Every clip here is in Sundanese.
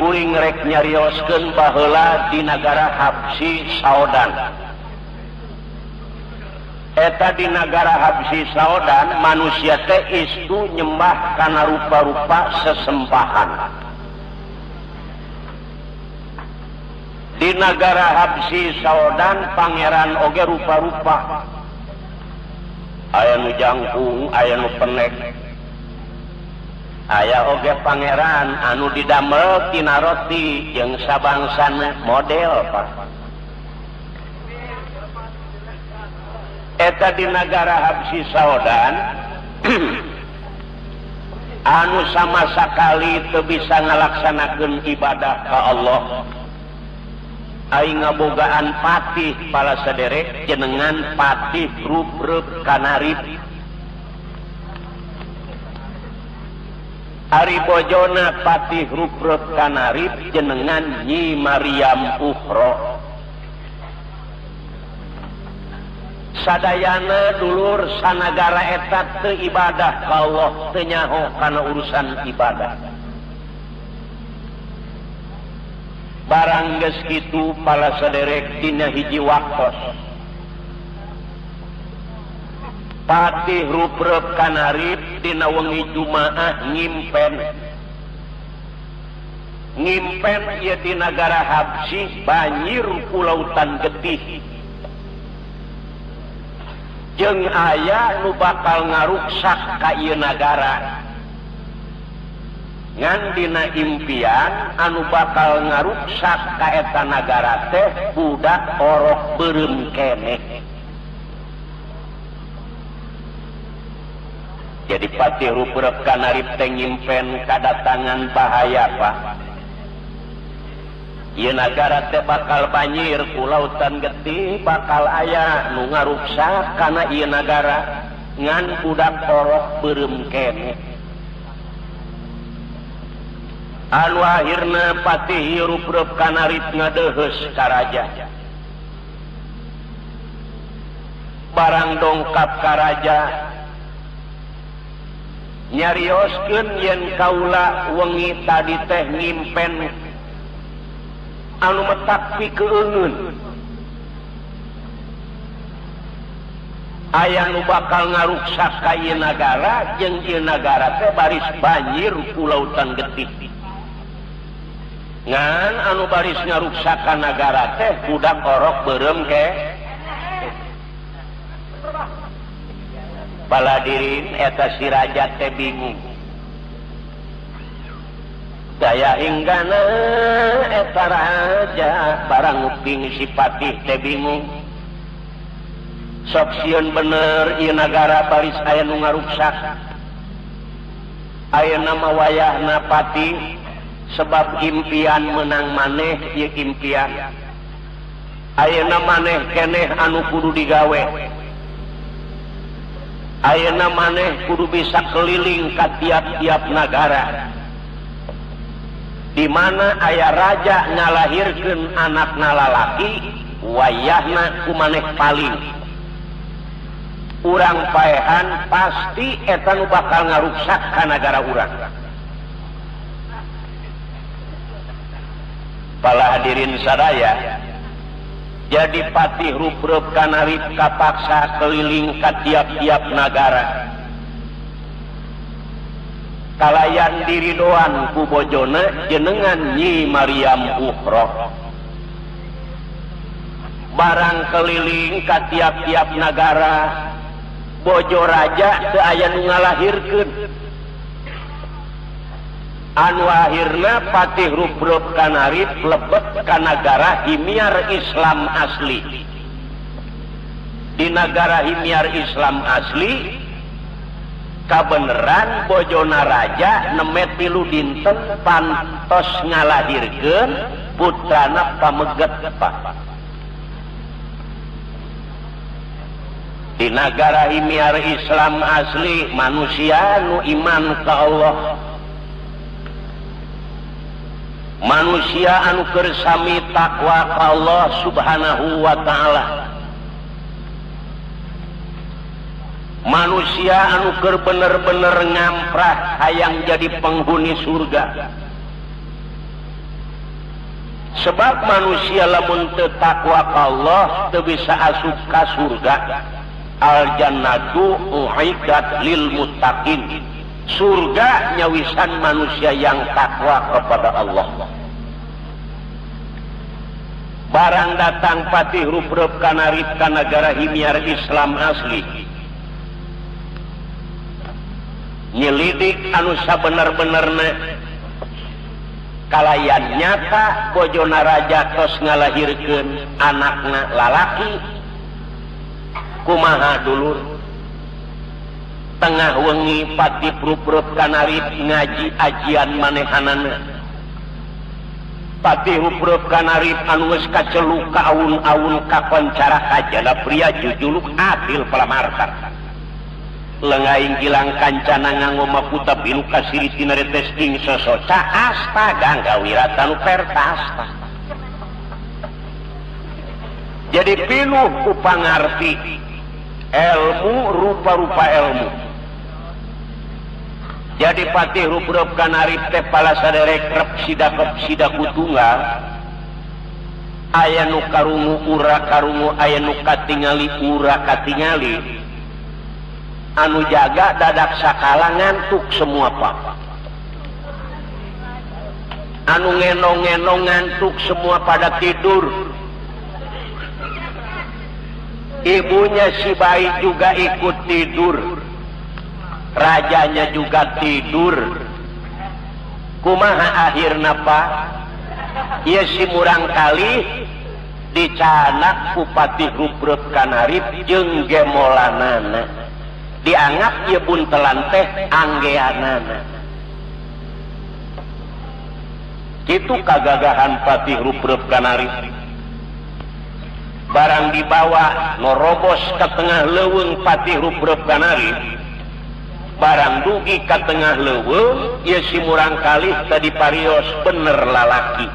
kuring rek nyarioskeun baheula di negara Habsyi Saudan. Eta di negara Habsyi Saudan manusia teh istu nyembah kana rupa-rupa sesembahan. Di negara Habsyi Saudan pangeran oge rupa-rupa. Aya nu jangkung, aya nu pendek. Aya oge pangeran anu didamel tina roti jeung sabangsana model Pak. Eta di negara Habsyi Saudan anu sama sakali teu bisa ngalaksanakeun ibadah ka Allah. Aing ngabogaan patih pala saderek jenengan patih rup-rup kanarip. Ari bojona patih rup-rup kanarip jenengan Nyi Maryam Ukhra. Sadayana dulur sanagara eta teu ibadah ka Allah, teu nyaho kana urusan ibadah. Barang geus kitu pala saderek dina hiji waktos patih rup-rup kanarip dina wengi Jumaah ngimpen ieu di negara Habsyi banjir ku lautan getih jeung aya nu bakal ngaruksak ka ieu nagara. Ngan dina impian anu bakal ngaruksak ka eta nagara teh budak orok beureum keneh. Jadi patih rup-rup kanarip teh ngimpen kadatangan bahaya Pak. Ieu nagara teh bakal banjir ku lautan getih, bakal aya nu ngaruksak kana ieu nagara ngan budak orok beureum keneh. Anu akhirna patih rup-rup kanarip ngadeuheus ka raja. Barang dongkap ka raja nyarioskeun yen kaula wengi tadi teh ngimpen anu metak pikeungeun. Aya nu bakal ngaruksak ka ieu nagara jeung ieu nagara teh baris banjir ku lautan getih. Ngan anu baris ngaruksak ka nagara teh budak orok beureum ke. Baladirin eta si raja teh bingung. Daya hinggana eta raja barang nguping si patih teh bingung. Sok sieun bener ieu nagara baris aya nu ngaruksak. Ayeuna mah wayahna patih sebab impian menang maneh ieu impian. Ayeuna maneh keneh anu kudu digawe. Ayeuna maneh kudu bisa keliling ka tiap-tiap nagara. Di mana aya raja ngalahirkeun anakna lalaki, wayahna ku maneh paling. Urang paehan pasti eta nu bakal ngaruksak ka nagara urang. Pala hadirin sadaya, jadi patih rup-rup kanarip kapaksa keliling ka tiap-tiap nagara. Kalayan diri doan ku bojona jenengan Nyi Maryam Ukhra. Barang keliling ka tiap-tiap nagara, bojo raja teu aya nu ngalahirkeun. Anu akhirna patih rup-rup kanarip lebet ka nagara himiar Islam asli. Di negara himiar Islam asli kabeneran bojona raja nemet 3 dinten pantos ngalahirkeun putrana pameget Pak. Di negara himiar Islam asli manusia nu iman ka Allah, manusia anu keur sami takwa ka Allah Subhanahu wa ta'ala, manusia anu keur bener-bener ngamprah hayang jadi penghuni surga. sebab manusia lamun teu takwa ka Allah teu bisa asup ka surga. Al jannatu uiddat lil muttaqin, surga nyawisan manusia yang takwa kepada Allah. Barang datang patih ruprep kana rip ka negara himiar Islam asli, nyelidik anu sabener-benerna kalayan nyata bojona raja tos ngalahirkeun anakna lalaki, kumaha dulur tengah wengi patih ruprep kana rip ngaji ajian manehanana, patih ruprep kana rip anu geus kaceluk ka aun-aun kakoncara kajana pria jujuluk adil palamarta, lengaing gilang kancana nganggo maputa bilu kasiritina retesking sosoca astaga gawirata nu pertasta. Jadi pinuh ku pangarti ilmu rupa-rupa ilmu. Jadi patih ruprep kana rip teh pala saderek rep sida kutunggal, aya nu karungu ura karungu, aya nu katingali ura katingali. Anu jaga dadak sakala ngantuk semua pak, anu ngenong-ngenong ngantuk semua pada tidur. Ibunya si bayi juga ikut tidur, rajanya juga tidur. Kumaha akhirna pak? Ieu si murang kali dicanak ku patih ruprep kana rip jeung gemolanana, dianggap ieu buntelan teh anggeanana. Kitu kagagahan patih ruprep kana rip. Barang dibawa norobos ke tengah leuweung patih ruprep kana rip, barang dugi ke tengah leuweung ieu si murang kalih tadi parios bener lalaki.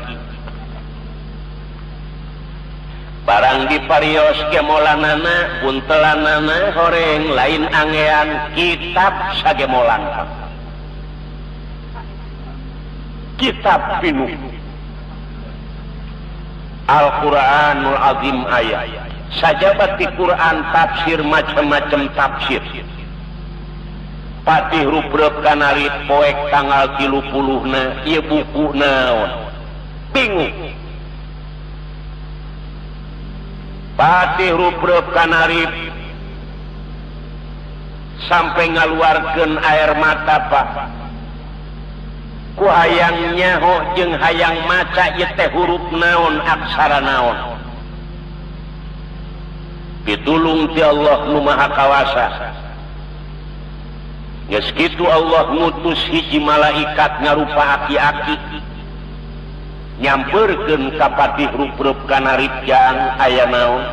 Barang di parios gemolanana buntelanana horeng lain angean kitab sagemolan, kitab pinuh Al-Quranul Azim ayat sajabat di Quran tafsir macam-macam tafsir. Patih ruprep kana rip poek tanggal 30na ieu buku naon bingung. Patih ruprep kana rip sampai ngaluarkeun air mata pak, ku hayang nyaho jeung hayang maca ieu teh huruf naon aksara naon. Pitulung ti Allah nu Maha Kawasa, geus kitu Allah ngutus hiji malaikat ngarupa aki-aki nyamperkeun ka patih ruprep kana rip jang aya naon.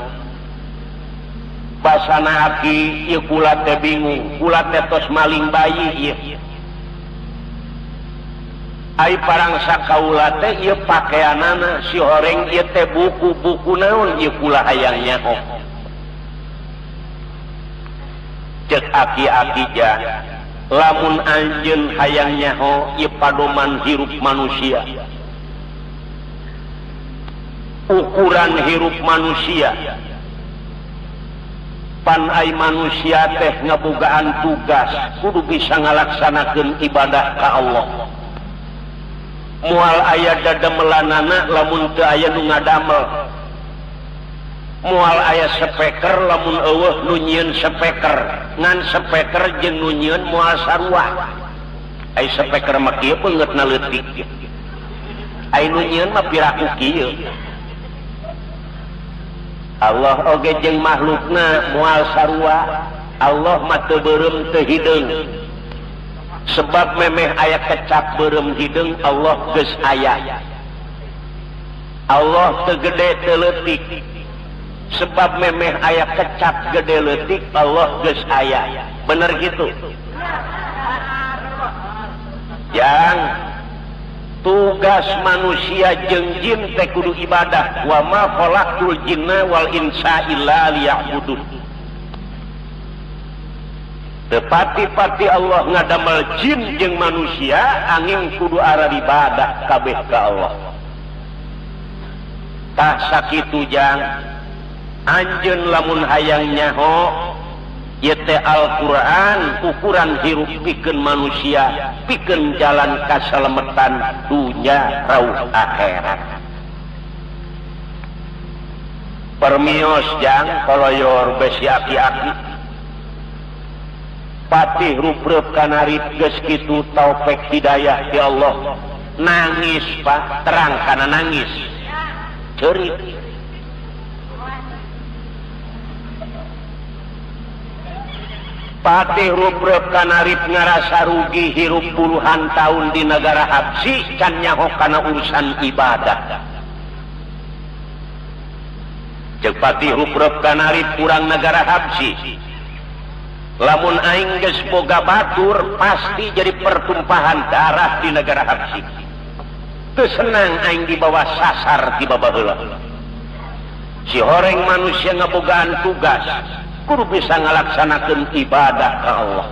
Basana aki ieu kula teh bingung, kula teh tos maling bayi ieu. Ai parang sakaula teh ieu pakaianana si horeng ieu teh buku-buku naon ieu kula hayang nyaho. Cek aki-aki jah, lamun anjeun hayang nyaho ieu padoman hirup manusia, ukuran hirup manusia, pan ai manusia teh ngabogaan tugas kudu bisa ngalaksanakeun ibadah ka Allah. Moal aya dadamelanana lamun teu aya nu ngadamel, moal aya speaker lamun eueuh nu nyieun speaker, ngan speaker jeung nu nyieun moal sarua. Ai speaker mah kieu beungeutna leutik, ai nu nyieun mah piraku kieu. Allah oge jeung makhlukna moal sarua, Allah mah teu beureum teu hideung. Sebab memeh aya kecap beureum hideung Allah geus aya. Allah teu gede teu leutik. Sebab memeh aya kecap gede leutik Allah geus aya. Bener gitu. Yang tugas manusia jeung jin teh kudu ibadah. Wa ma khalaqtul jinna wal insa illa liya'budun. Tepati-pati Allah ngadamel jin jeung manusia angin kudu arah ibadah kabeh ka Allah. tah sakitu jang anjeun lamun hayang nyaho ieu teh Al-Qur'an ukuran hirup pikeun manusia pikeun jalan kasalemetan dunya rauh akhirat. Permios jang koloyor besi aki-aki patih ruprep kanarip geus kitu taufik hidayah ti Allah nangis Pak terang kana nangis ceurit patih ruprep kanarip ngarasa rugi hirup puluhan tahun di negara Habsyi can nyaho kana urusan ibadah. Cek patih ruprep kanarip kurang negara Habsyi lamun aing geus boga batur pasti jadi pertumpahan darah di negara Habsyi. Teu senang aing dibawa sasar ti babaheula. Si horeng manusia ngabogaan tugas kudu bisa ngalaksanakeun ibadah ka Allah.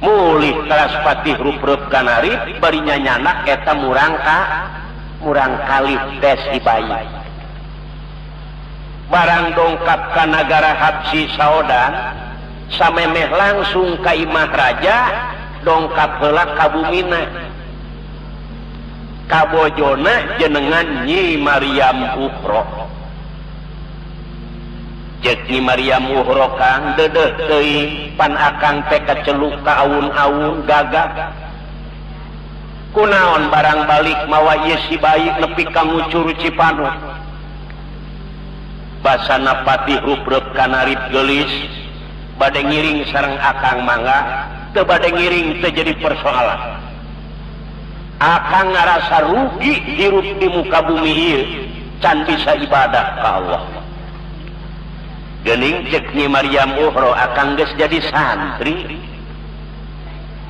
Mulih kelas patih ruprep kanarip bari nyanyanak eta murang kalih tes ibayi. Barang dongkap ka negara Habsyi saodan samemeh langsung ka imah raja dongkap heula ka bumina ka bojona jenengan Nyi Maryam Ukhro. Cek Nyi Maryam Ukhro kang deudeuh teuing pan akang teh kaceluk ka awun-awun gagah kunaon barang balik mawa ieu si bayi nepi ka ngucur Cipanuk. Basana patih ruprep kanarip gelis bade ngiring sareng akang mangga teu bade ngiring teu jadi persoalan. Akang ngarasa rugi hirup di muka bumi ieu can bisa ibadah ka Allah. Geuning cek Nyi Maryam Ukhro akang geus jadi santri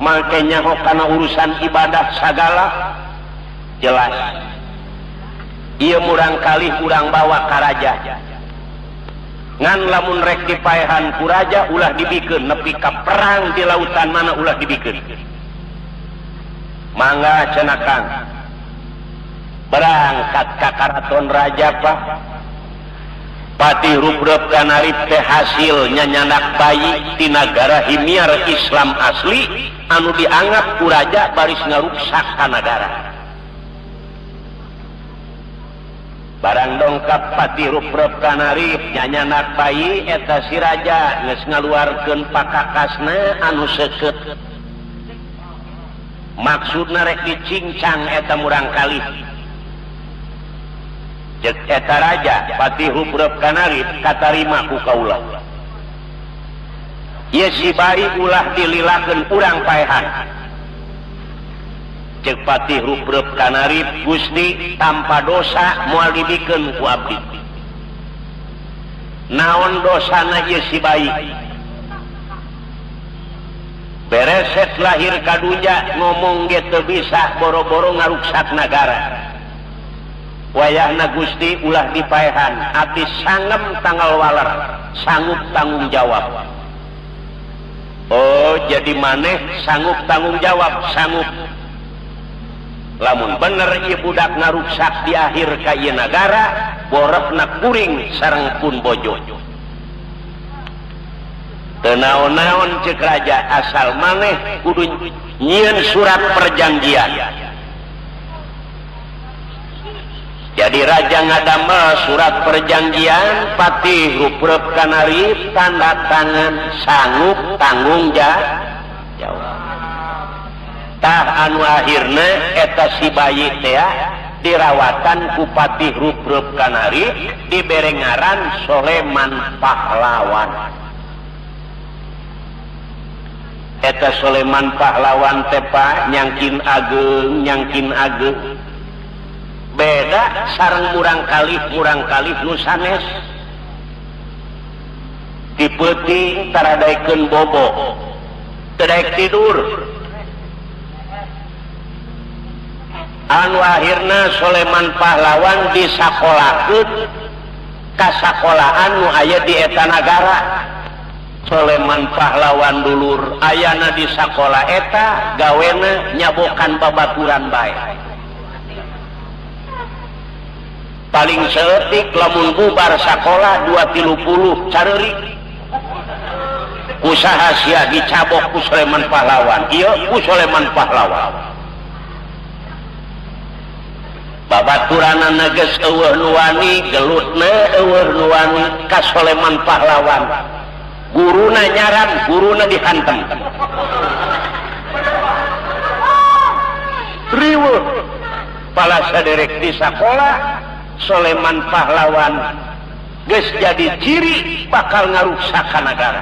make nyaho kana urusan ibadah sagala jelas ieu murang kalih urang bawa ka raja ngan lamun rek dipaehan ku raja ulah dibikeun nepi ka perang di lautan mana ulah dibikeun. Mangga cenah Kang berangkat ka karaton raja Pak. Patih ruprep kanarip teh hasil nyanyanak bayi di negara himiar Islam asli anu dianggap ku raja baris ngaruksak ka negara. Barang dongkap patih ruprep kanarip nyanyanak bayi eta si raja geus ngaluarkeun pakakasna anu seukeut. Maksudna rek dicincang eta murang kalih. Cek eta raja patih ruprep kanarip katarima ku kaula. Ieu si bayi ulah dililakeun urang paehan. Cek patih ruprep kanarip Gusti tanpa dosa moal dibikeun ku abdi. Naon dosana ieu si bayi? Bereset lahir kadunya ngomong ge teu bisa boro-boro ngaruksak nagara. Wayahna Gusti ulah dipaehan abdi sangem tanggal waler sanggup tanggung jawab. Oh jadi maneh sanggup tanggung jawab sanggup. Lamun bener ieu budak ngaruksak di akhir ka ieu nagara borokna kuring sareng pun bojo. Teu naon-naon ceuk raja asal maneh kudu nyieun surat perjanjian. Jadi raja ngadamel surat perjanjian patih ruprep kanarip tanda tangan sanggup tanggung jawab. Tah anu akhirna eta si bayi teh dirawatan ku patih ruprep kanarip dibere ngaran Soleman Pahlawan. Eta Soleman Pahlawan teh Pak nyangkin ageng beda sareng murang kalih nu sanes dipeuting taradaikeun bobo teu daek tidur. Anu akhirna Soleman Pahlawan disakolakeun ka sakolahan nu aya di eta nagara. Soleman Pahlawan dulur ayana di sakola eta gawena nyabokan babaturan bae. paling seetik lamun bubar sakola 230 careurik usaha sia dicabok ku Sulaiman Pahlawan ieu ku Sulaiman Pahlawan babaturanna geus eueuh nu wani gelutna eueuh nu wani ka Sulaiman Pahlawan guruna nyaran guruna dihantem riweuh pala saderek di sakola Sulaiman Pahlawan geus jadi ciri bakal ngaruksakan negara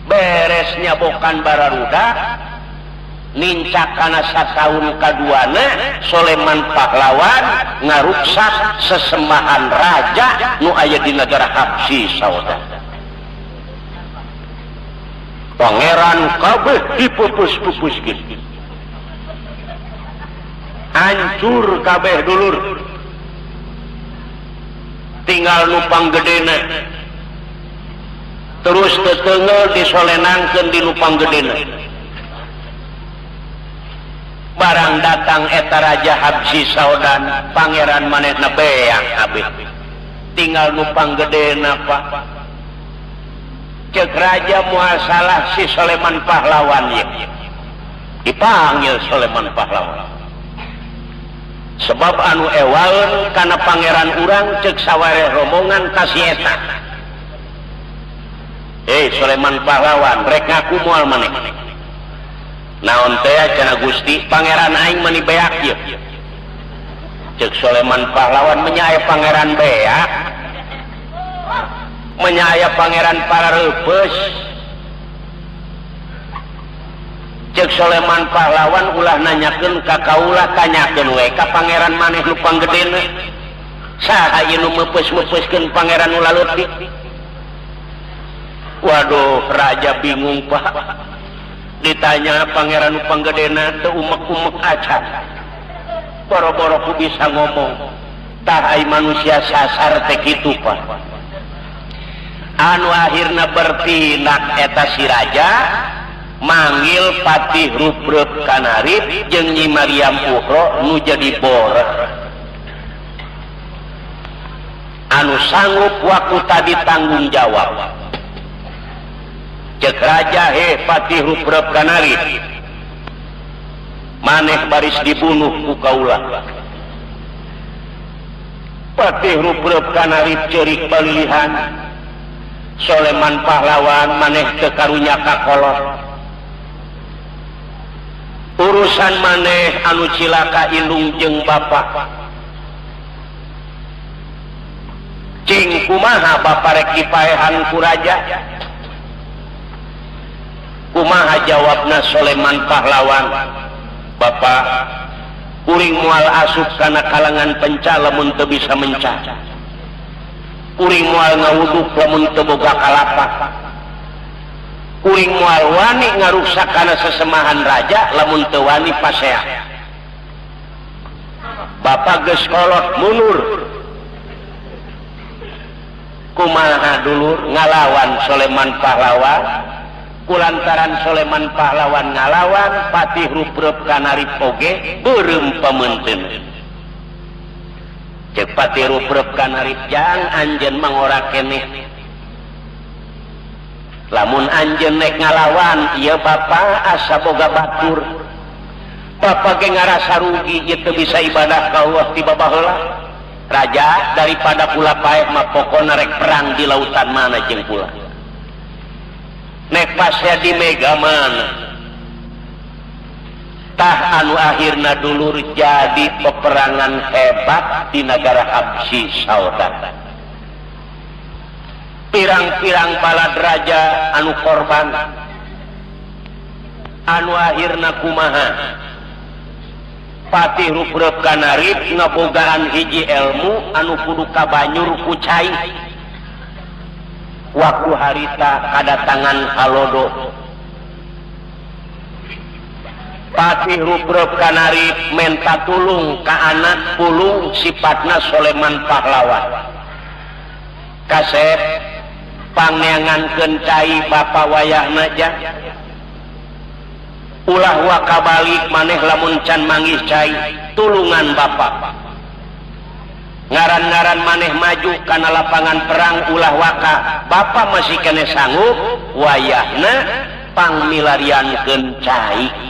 beres nyabokan bararudak nincak kana sataun kaduana Sulaiman Pahlawan ngaruksak sesembahan raja nu aya di negara Habsyi saudara pangeran kabeh dipupus-pupuskeun hancur kabeh dulur tinggal nupang gedena terus teteungel disolenangkeun di nupang gedena barang datang eta raja Habsyi saudan pangeran manehna beak kabeh tinggal nupang gedena Pak cek raja moal salah si Sulaiman Pahlawan ye dipanggil Sulaiman Pahlawan sebab anu ewaeun kana pangeran urang cek sawareh rombongan ka si eta Sulaiman Pahlawan rek ngaku moal maneh naon teh cenah Gusti pangeran aing meuni beak ieu cek Sulaiman Pahlawan menyae pangeran beak menyae pangeran parareupeus cek Sulaiman Pahlawan ulah nanyakeun ka kaula tanyakeun we ka pangeran maneh nu panggedena saha ieu nu meupeus-meupeuskeun pangeran ulah leutik waduh raja bingung Pak ditanya pangeran nu panggedena teu umek-umek acan boro-boro ku bisa ngomong tah ai manusia sasar teh kitu Pak anu akhirna bertindak eta si raja manggil Patih Ruprep Kanarip jeung Nyi Mariam Ukhro nu jadi boreh anu sanggup waktu tadi tanggung jawab cek raja Patih Ruprep Kanarip maneh baris dibunuh ku kaula Patih Ruprep Kanarip ceurik balilihan Sulaiman Pahlawan maneh teu karunya kakolot urusan maneh anu cilaka indung jeung bapa cing kumaha bapa rek dipaehan ku raja kumaha jawabna Sulaiman Pahlawan bapa kuring moal asup kana kalangan penca lamun teu bisa menca kuring moal ngawuduk lamun teu boga kalapa kuring moal wani ngaruksak kana sesemahan raja lamun teu wani pasea bapa geus kolot mundur kumaha dulur ngalawan Sulaiman Pahlawan kulantaran Sulaiman Pahlawan ngalawan Patih Ruprep Kanarip oge beureum pamenteun cek Patih Ruprep Kanarip jang anjeun mangora keneh lamun anjeun nek ngalawan ieu bapa asa boga batur bapa ge ngarasa rugi ieu teu bisa ibadah ka Allah ti babaheula raja daripada pula paeh mah pokona rek perang di lautan mana jeung pula nek pasnya di mega mana tah anu akhirna dulur jadi peperangan hebat di negara Habsyi saudara pirang-pirang balad raja anu korban anu akhirna kumaha Patih Ruprep Kanarip ngabogaan hiji ilmu anu kudu kabanyur ku cai waktu harita kadatangan halodo Patih Ruprep Kanarip menta tulung ka anak pulung sifatna Sulaiman Pahlawan kasep pangeangankeun cai bapa wayahna jah ulah wakabalik maneh lamun can manggih cai tulungan bapa ngaran-ngaran maneh maju karena lapangan perang ulah waka Bapak masih kene sanggup wayahna pangmilariankeun cai